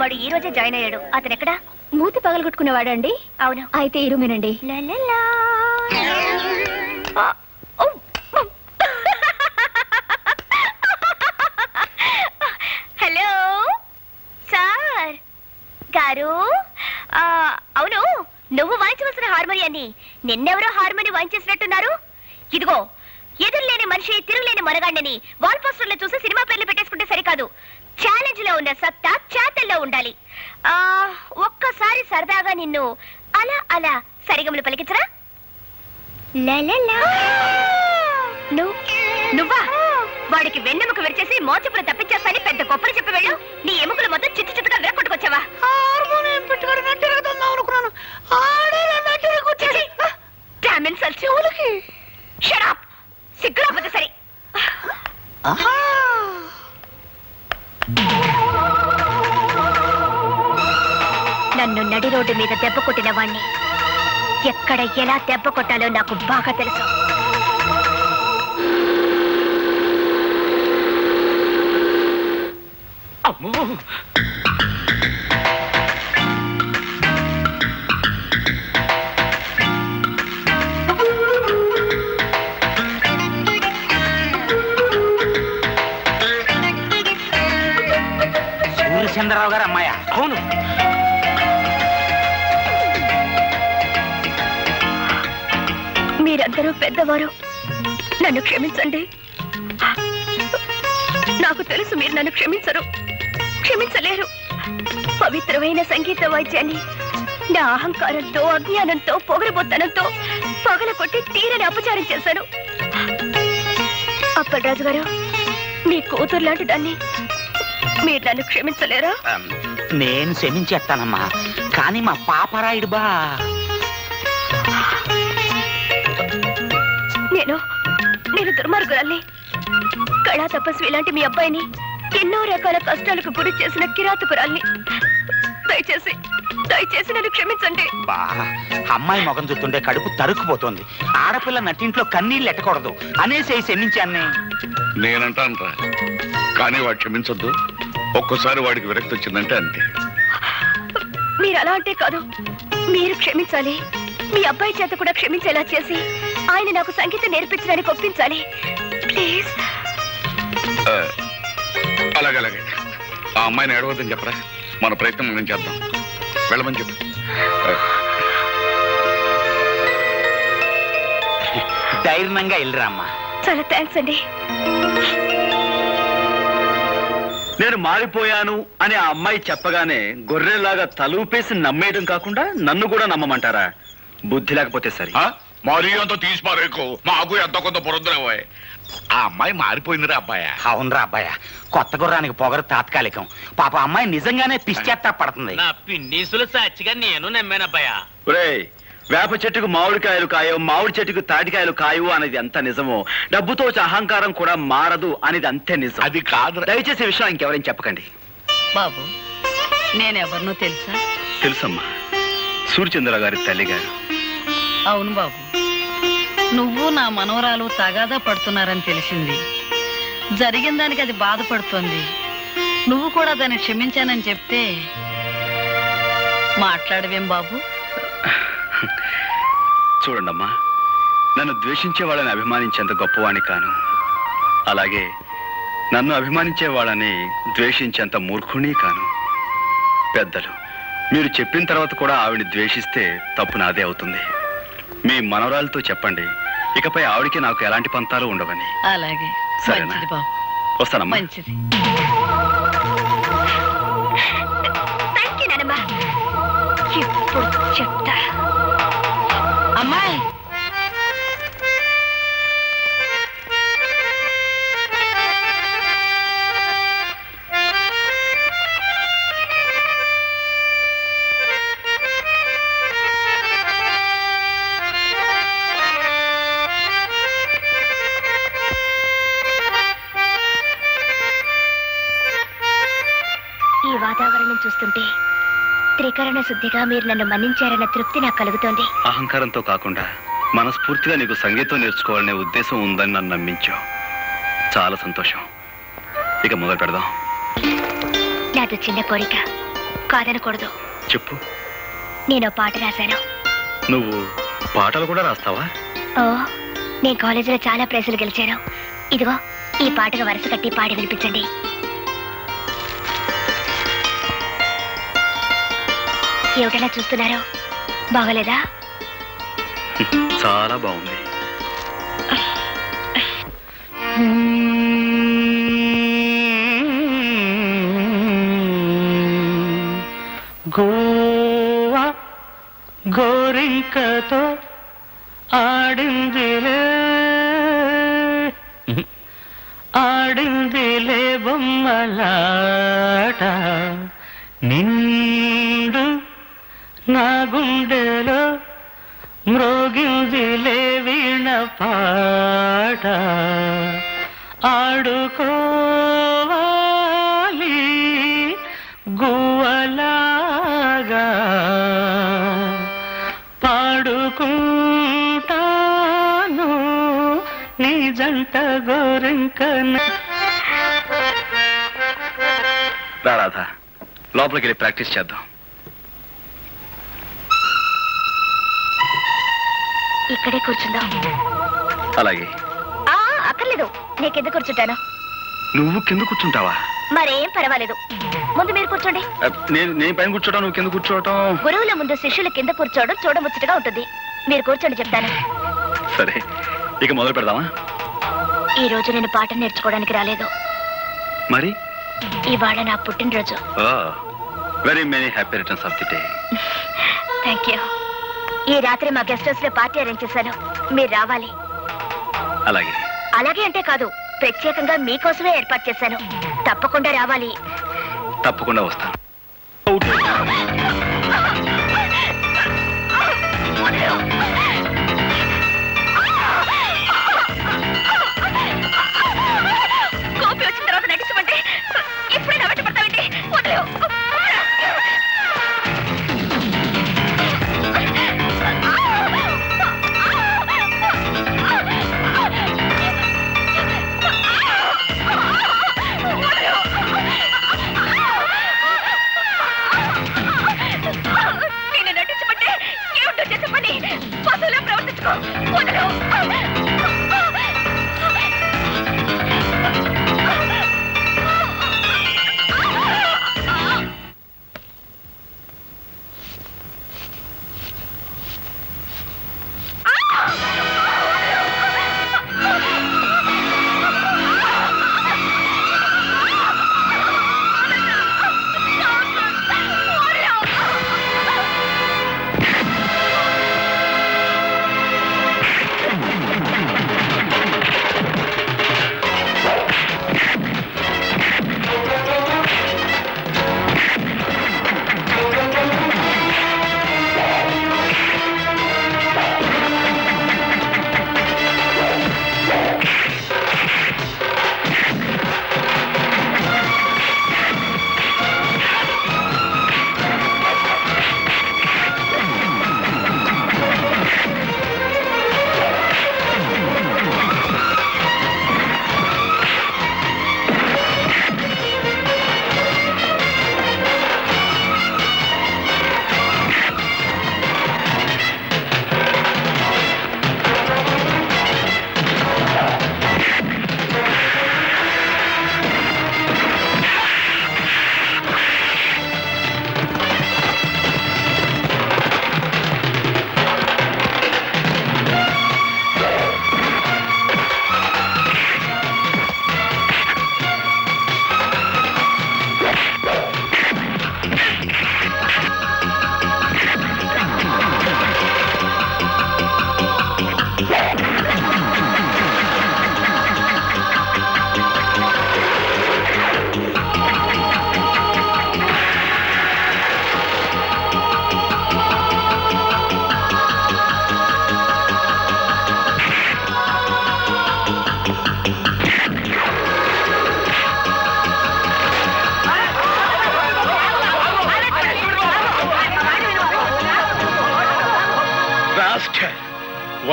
B: వాడు ఈ రోజే జాయిన్ అయ్యాడు. అతను ఎక్కడ? మూతి పగలగొట్టుకునేవాడు అండి. అవును. అయితే ఈ రూమేనండి. హలో సార్ గారు. అవును, నువ్వు వాయించవలసిన హార్మోనియాన్ని నిన్నెవరో హార్మోని వాయించేసినట్టున్నారు. ఇదిగో, ఎదురులేని మనిషి తిరుగులేని మనగాండని వాల్ పోస్టర్లో చూసి సినిమా పేర్లు పెట్టేసుకుంటే సరికాదు. ఛాలెంజ్ లో ఉన్న సత్తా చేతల్లో ఉండాలి. ఒక్కసారి సరదాగా నిన్ను అలా అలా సరిగమలు పలికించరా? నువ్వా? వాడికి వెన్నెముక విరిచేసి మోచపులు తప్పించేస్తాని పెద్ద గొప్పలు చెప్పి వెళ్ళు. నీ ఎముకలు మొత్తం చిత్తు చిత్తుగా వేకొట్టుకొచ్చావా? సిగ్గురాపోతే సరే. నన్ను నడి రోడ్డు మీద దెబ్బ కొట్టిన వాణ్ణి ఎక్కడ ఎలా దెబ్బ కొట్టాలో నాకు బాగా తెలుసు.
F: అమ్మో, సూర్యచంద్రరావు గారు అమ్మాయ?
D: అవును.
B: మీరందరూ పెద్దవారు, నన్ను క్షమించండి. నాకు తెలుసు మీరు నన్ను క్షమించరు, క్షమించలేరు. పవిత్రమైన సంగీత వాయిద్యాన్ని నా అహంకారంతో, అజ్ఞానంతో, పొగరబోత్తనంతో పగలకొట్టి తీరని అపచారం చేశాను. అప్పలరాజు గారు, మీ కూతురు లాంటి దాన్ని మీరు నన్ను క్షమించలేరా?
F: నేను క్షమించేస్తానమ్మా, కానీ మా పాపరాయుడు బా.
B: నేను దుర్మార్గురాల్ని, కళా తపస్వి లాంటి మీ అబ్బాయిని ఎన్నో రకాల కష్టాలకు గురి చేసిన కిరాతకురాల్ని. దయచేసి దయచేసి నన్ను క్షమించండి.
F: బా, అమ్మాయి మొగం చూస్తుంటే కడుపు తరుక్కుపోతుంది. ఆడపిల్ల నటింట్లో కన్నీళ్ళు ఎట్టకూడదు అనేసి క్షమించాన్ని.
G: నేనంటానరా, కానీ వాడు క్షమించొద్దు. ఒక్కోసారి వాడికి విరక్తి వచ్చిందంటే అంతే.
B: మీరు అలా అంటే కాదు, మీరు క్షమించాలి. మీ అబ్బాయి చేత కూడా క్షమించేలా చేసి ఆయన నాకు సంగీతం నేర్పించడానికి ఒప్పించాలి. ప్లీజ్.
G: అలాగే ఆ అమ్మాయిని ఏడవద్దని చెప్పరా. మన ప్రయత్నం మనం చేద్దాం. వెళ్ళమని చెప్పు.
F: ధైర్యంగా వెళ్ళరా అమ్మా.
B: చాలా థ్యాంక్స్ అండి.
K: నేను మారిపోయాను అని ఆ అమ్మాయి చెప్పగానే గొర్రెలాగా తలూపేసి నమ్మేయడం కాకుండా నన్ను కూడా నమ్మమంటారా? బుద్ధి లేకపోతే సరే.
G: మరీ అంత తీసి పారేకు, మాకు ఎంత కొంత పొరుద్దురావాయ్. ఆ అమ్మాయి మారిపోయిందిరా అబ్బాయ.
F: అవునరా అబ్బాయ, కొత్త గుర్రానికి పొగరు తాత్కాలికం. పాప అమ్మాయి నిజంగానే పిచ్చేత్తా పడుతుంది.
H: నా పిన్నీసులు సాక్షిగా నేను నమ్మానబ్బాయా.
K: ఒరేయ్, వేప చెట్టుకు మామిడికాయలు కాయవు, మామిడి చెట్టుకు తాటికాయలు కాయవు అనేది ఎంత నిజమో, డబ్బుతో అహంకారం కూడా మారదు అనేది అంతే నిజం.
G: అది కాదు.
K: దయచేసి ఈ విషయం ఇంకెవరైనా చెప్పకండి.
J: బాబు, నేనెవరినో తెలుసా?
K: తెలుసమ్మా, సూర్యచంద్ర గారి తల్లి గారు.
J: అవును బాబు, నువ్వు నా మనవరాలు తగాదా పడుతున్నారని తెలిసింది. జరిగిన దానికి అది బాధపడుతోంది. నువ్వు కూడా దాన్ని క్షమించానని చెప్తే మాట్లాడవేం బాబు?
K: చూడండమ్మా, నన్ను ద్వేషించే వాళ్ళని అభిమానించేంత గొప్పవాణ్ణి కాను. అలాగే నన్ను అభిమానించే వాళ్ళని ద్వేషించేంత మూర్ఖుని కాను. పెద్దలు, మీరు చెప్పిన తర్వాత కూడా ఆవిడని ద్వేషిస్తే తప్పు నాదే అవుతుంది. మీ మనవరాలతో చెప్పండి, ఇకపై ఆవిడికి నాకు ఎలాంటి పంతాలు ఉండవని.
J: అలాగే.
K: సరేనా?
J: మంచిది బాబు.
K: వస్తానమ్మా.
J: మంచిది.
B: థ్యాంక్ యూ నానమ్మా. ఇప్పుడు చెప్తా.
J: అమ్మాయి,
B: ఈ వాతావరణం చూస్తుంటే త్రికరణ శుద్ధిగా మీరు నన్ను మన్నించారన్న తృప్తి నాకు కలుగుతోంది.
K: అహంకారంతో కాకుండా మనస్ఫూర్తిగా నీకు సంగీతం నేర్చుకోవాలనే ఉద్దేశం ఉందని నన్ను నమ్మించావు. చాలా సంతోషం. ఇక మొదలు పెడదాం.
B: నాతో చిన్న కోరిక. కాదనకూడదు.
K: చెప్పు.
B: నేను పాట రాశాను.
K: నువ్వు పాటలు కూడా రాస్తావా?
B: ఓ, నేను కాలేజీలో చాలా ప్రైజులు గెలిచాను. ఇదిగో ఈ పాటగా వరుస కట్టి పాడి వినిపించండి. ఏమిటలా చూస్తున్నారు? బాగోలేదా?
K: చాలా బాగుంది.
H: గోవా గోరింకతో ఆడిందిలే ఆడిందిలే బొమ్మలాట, నిండు నా గుండెలో మ్రోగిందిలే వీణ పాట, ఆడుకోవాలి గువ్వలాగా, పాడుకుంటాను నీ జంట గోరింకన.
K: రాధా, లోపలికి వెళ్ళి ప్రాక్టీస్ చేద్దాం.
B: ఇక్కడే కూర్చుందాం.
K: అలాగే.
B: అక్కర్లేదు, నేను కింద కూర్చుంటాను.
K: నువ్వు కింద కూర్చుంటావా?
B: మరేం పర్వాలేదు, ముందు మీరు కూర్చోండి.
K: నేను పైన కూర్చోవటం, నువ్వు కింద కూర్చోవటం.
B: గురువుల ముందు శిష్యులు కింద కూర్చోవడం చూడముచ్చటగా ఉంటుంది. మీరు కూర్చోండి, చెప్తాను.
K: సరే, ఇక మొదలు పెడదామా?
B: ఈ రోజు నేను పాట నేర్చుకోవడానికి రాలేదు.
K: మరి
B: ఇవాళ నా పుట్టినరోజు.
K: Very many happy returns of the day.
B: Thank you. ఈ రాత్రి మా గెస్ట్ హౌస్ లో పార్టీ అరేంజ్ చేశాను, మీరు రావాలి.
K: అలాగే.
B: అలాగే అంటే కాదు, ప్రత్యేకంగా మీకోసమే ఏర్పాటు చేశాను. తప్పకుండా రావాలి.
K: తప్పకుండా వస్తాను.
B: కోపి వచ్చిన తర్వాత నటించమంటే ఇప్పుడే నా వెంట పడతావేంటి? వదిలేవు. నేను నటించమంటే ఏమిటో చేసే పని, పశువులా ప్రవర్తించుకో. వదిలేవు.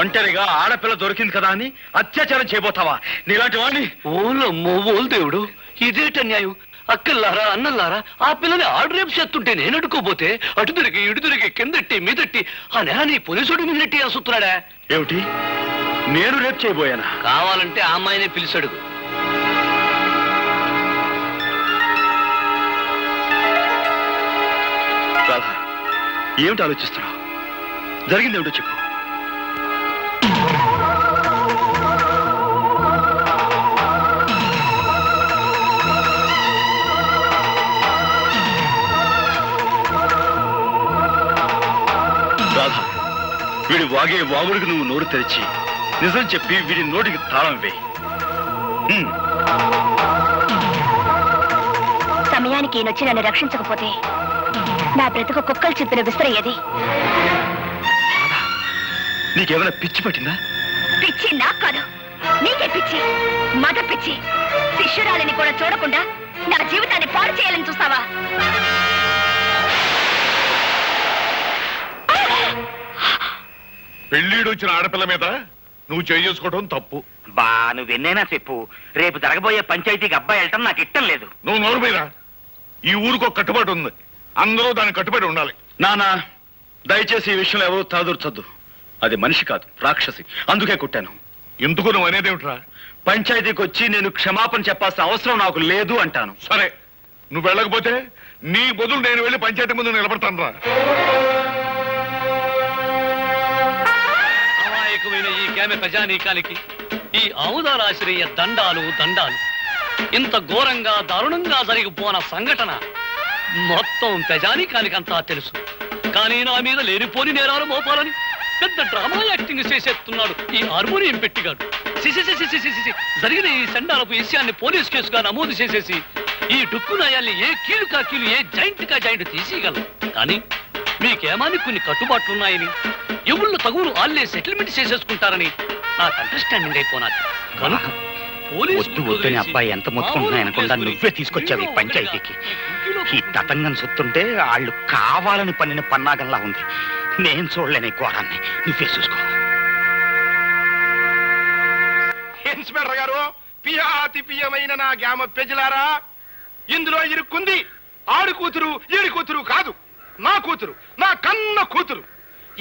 K: ఒంటరిగా ఆడపిల్ల దొరికింది కదా అని అత్యాచారం చేయబోతావా? నీలాంటి వాడిని.
D: ఓలమ్మో ఓలు దేవుడు, ఇదేట న్యాయం?
H: అక్కల్లారా అన్నల్లారా ఆ పిల్లని ఆడు రేపు చేస్తుంటే నేను అడుకోపోతే అటు తిరిగి ఇటు తిరిగి కిందట్టి మీదట్టి ఆ నెల నీ పోలీసుడి మీద నెట్టి అసుతున్నాడా?
K: ఏమిటి, నేను రేపు చేయబోయానా?
H: కావాలంటే ఆ అమ్మాయినే పిలిచాడుగు.
K: రాధా, ఏమిటి ఆలోచిస్తున్నావు? జరిగింది ఏమిటో చెప్పు. రాధా, వీడి వాగే వాగుడికి నువ్వు నోరు తెరిచి నిజం చెప్పి వీడి నోటికి తాళం వేయి.
B: సమయానికి ఈయనొచ్చి నన్ను రక్షించకపోతే నా బ్రతుకు కుక్కలు చెప్పిన విసిరయ్యేది.
K: నీకేమైనా పిచ్చి పట్టిందా?
B: పిచ్చి నాకు కాదు, నీకే పిచ్చి, మగ పిచ్చి. శిష్యురాలిని కూడా చూడకుండా నా జీవితాన్ని పాడు చేయాలని చూస్తావా?
G: పెళ్ళీడు వచ్చిన ఆడపిల్ల మీద నువ్వు చేసుకోవడం తప్పు.
F: బా నువ్వెన్నైనా చెప్పు, రేపు జరగబోయే పంచాయతీకి అబ్బాయి వెళ్ళటం నాకు ఇష్టం లేదు.
G: నువ్వు నోరు మీద. ఈ ఊరికి ఒక కట్టుబాటు ఉంది, అందరూ దానికి కట్టుబడి ఉండాలి.
K: నానా, దయచేసి ఈ విషయంలో ఎవరు తాదుర్చొద్దు. అది మనిషి కాదు, రాక్షసి. అందుకే కొట్టాను.
G: ఎందుకు నువ్వు అనేదేమిట్రా?
K: పంచాయతీకి వచ్చి నేను క్షమాపణ చెప్పాల్సిన అవసరం నాకు లేదు అంటాను.
G: సరే, నువ్వు వెళ్ళకపోతే నీ బదులు నేను వెళ్ళి పంచాయతీ ముందు నిలబడతాను రా.
H: అమాయకమైన ఈ కేమె ప్రజానీకానికి ఈ ఆముదారాశ్రయ దండాలు దండాలు. ఇంత ఘోరంగా దారుణంగా జరిగిపోన సంఘటన మొత్తం ప్రజానీకానికంతా తెలుసు. కానీ నా మీద లేనిపోని నేరాలు మోపాలని పెద్ద డ్రామా యాక్టింగ్ చేసేస్తున్నాడు ఈ హార్మోనియం పెట్టిగాడు. జరిగిన ఈ సండాలపు విషయాన్ని పోలీస్ కేసుగా నమోదు చేసేసి ఈ డుక్కు నయాల్ని ఏ కీలు కా కీలు, ఏ జాయింట్ కా జాయింట్ తీసేయగలం. కానీ మీకేమాని కొన్ని కట్టుబాట్లున్నాయని, ఎవళ్ళు తగులు ఆళ్లే సెటిల్మెంట్ చేసేసుకుంటారని నాకు అండర్స్టాండింగ్ అయిపోనాది. కనుక
F: వద్దు వద్దని అబ్బాయి ఎంత మొత్తుకుంటున్నాయనకుండా నువ్వే తీసుకొచ్చావు ఈ పంచాయతీకి. ఈ తతంగం సొత్తుంటే వాళ్ళు కావాలని పన్నిన పన్నాగంలా ఉంది. నేను చూడలేని ఘోరాన్ని, నువ్వే చూసుకో.
D: ఇన్స్పెక్టర్ గారు, పియాతి పియమైన నా గ్రామ ప్రజలారా, ఇందులో ఇరుక్కుంది ఆడు కూతురు ఈడి కూతురు కాదు, నా కూతురు, నా కన్న కూతురు.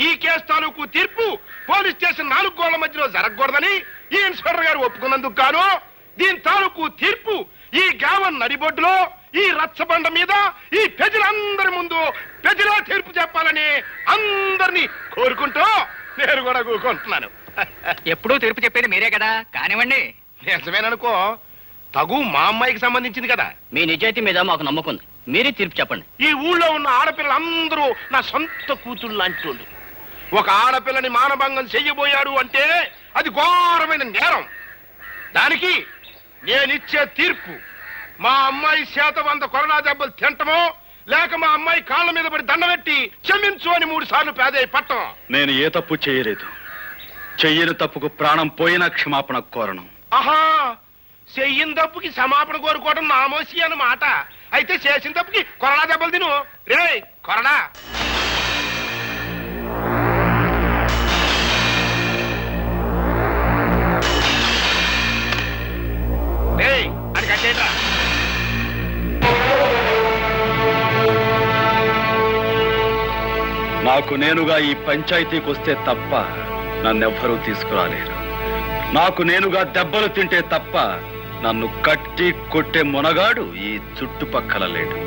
D: ఈ కేసు తాలూకు తీర్పు పోలీస్ స్టేషన్ 4 గోళ్ల మధ్యలో జరగకూడదని ఈ ఇన్స్పెక్టర్ గారు ఒప్పుకున్నందుకు గాను దీని తాలూకు తీర్పు ఈ గ్రామం నడిబొడ్డులో ఈ రచ్చబండ మీద ఈ ప్రజలందరి ముందు ప్రజలా తీర్పు చెప్పాలని అందరినీ కోరుకుంటూ నేను కూడా కూరుకుంటున్నాను.
H: ఎప్పుడూ తీర్పు చెప్పేది మీరే కదా, కానివ్వండి.
D: నిజమేననుకో, తగు మా అమ్మాయికి సంబంధించింది కదా.
H: మీ నిజాయితీ మీద మాకు నమ్మకం ఉంది, మీరే తీర్పు చెప్పండి.
D: ఈ ఊళ్ళో ఉన్న ఆడపిల్లలందరూ నా సొంత కూతుళ్ళు లాంటి వాళ్ళు. ఒక ఆడపిల్లని మానభంగం చెయ్యబోయాడు అంటే అది ఘోరమైన నేరం. దానికి నేనిచ్చే తీర్పు మా అమ్మాయి చేత 100 కొరడా దెబ్బలు తింటమో, లేక మా అమ్మాయి కాళ్ళ మీద పడి దండబెట్టి క్షమించు అని 3 సార్లు పేదయ్య పట్టం.
K: నేను ఏ తప్పు చేయలేదు. చెయ్యని తప్పుకు ప్రాణం పోయినా క్షమాపణ కోరను.
D: ఆహా, చెయ్యిన తప్పుకి క్షమాపణ కోరుకోవడం నామోసి అన్నమాట. అయితే చేసిన తప్పుకి కొరడా దెబ్బలు తిను. రే కొరడా. అది కట్టేట్రా.
K: నాకు నేనుగా ఈ పంచాయతీకి వస్తే తప్ప నన్నెవ్వరూ తీసుకురాలేరు. నాకు నేనుగా దెబ్బలు తింటే తప్ప నన్ను కట్టి కొట్టే మొనగాడు ఈ చుట్టుపక్కల లేడు.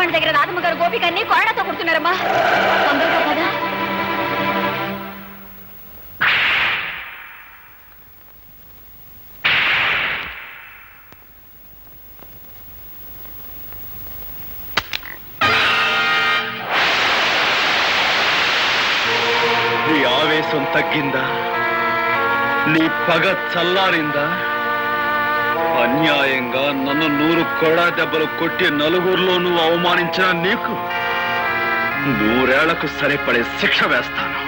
B: చింతమండి దగ్గర రాధమ్మ గారు గోపికన్ని కోరడాతో కొడుతున్నారమ్మా. తొందరగా కదా.
K: నీ ఆవేశం తగ్గిందా? నీ పగ చల్లారిందా? అన్యాయంగా నన్ను 100 కొడా దెబ్బలు కొట్టి నలుగురిలో నువ్వు అవమానించిన నీకు 100 ఏళ్లకు సరిపడే శిక్ష వేస్తాను.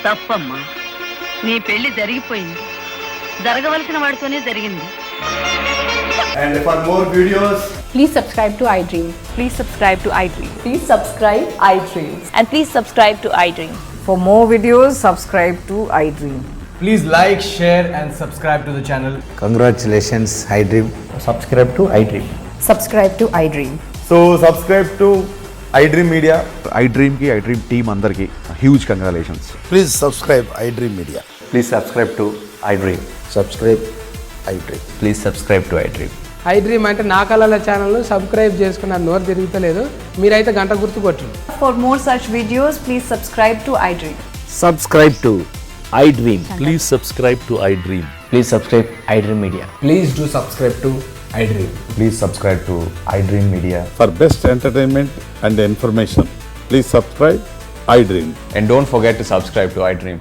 J: తప్పమ్మా, నీ పెళ్లి జరిగిపోయింది. జరగవలసిన వాడితోనే జరిగింది.
L: And for more videos,
M: please subscribe to iDream.
J: Please subscribe to iDream.
M: Please subscribe iDream.
J: And please subscribe to iDream.
M: For more videos, subscribe to iDream.
L: please like, share and subscribe to the channel.
N: Congratulations, iDream.
L: Subscribe to iDream.
M: Subscribe to iDream.
L: So subscribe to iDream Media.
N: iDream ki iDream team andarki huge congratulations.
L: Please subscribe iDream Media.
N: Please subscribe to iDream.
L: Subscribe iDream.
N: Please subscribe to iDream.
H: iDream అంటే నా కళల channel subscribe చేసుకున్న నోరు తిరుగుతలేదు. మీరైతే గంట గుర్తు కొట్టండి.
M: For more such videos, please subscribe to iDream.
N: Subscribe to iDream. Please subscribe to iDream. Please subscribe iDream Media.
L: Please do subscribe to iDream.
N: Please subscribe to iDream Media.
G: For best entertainment and information, please subscribe iDream.
N: And don't forget to subscribe to iDream.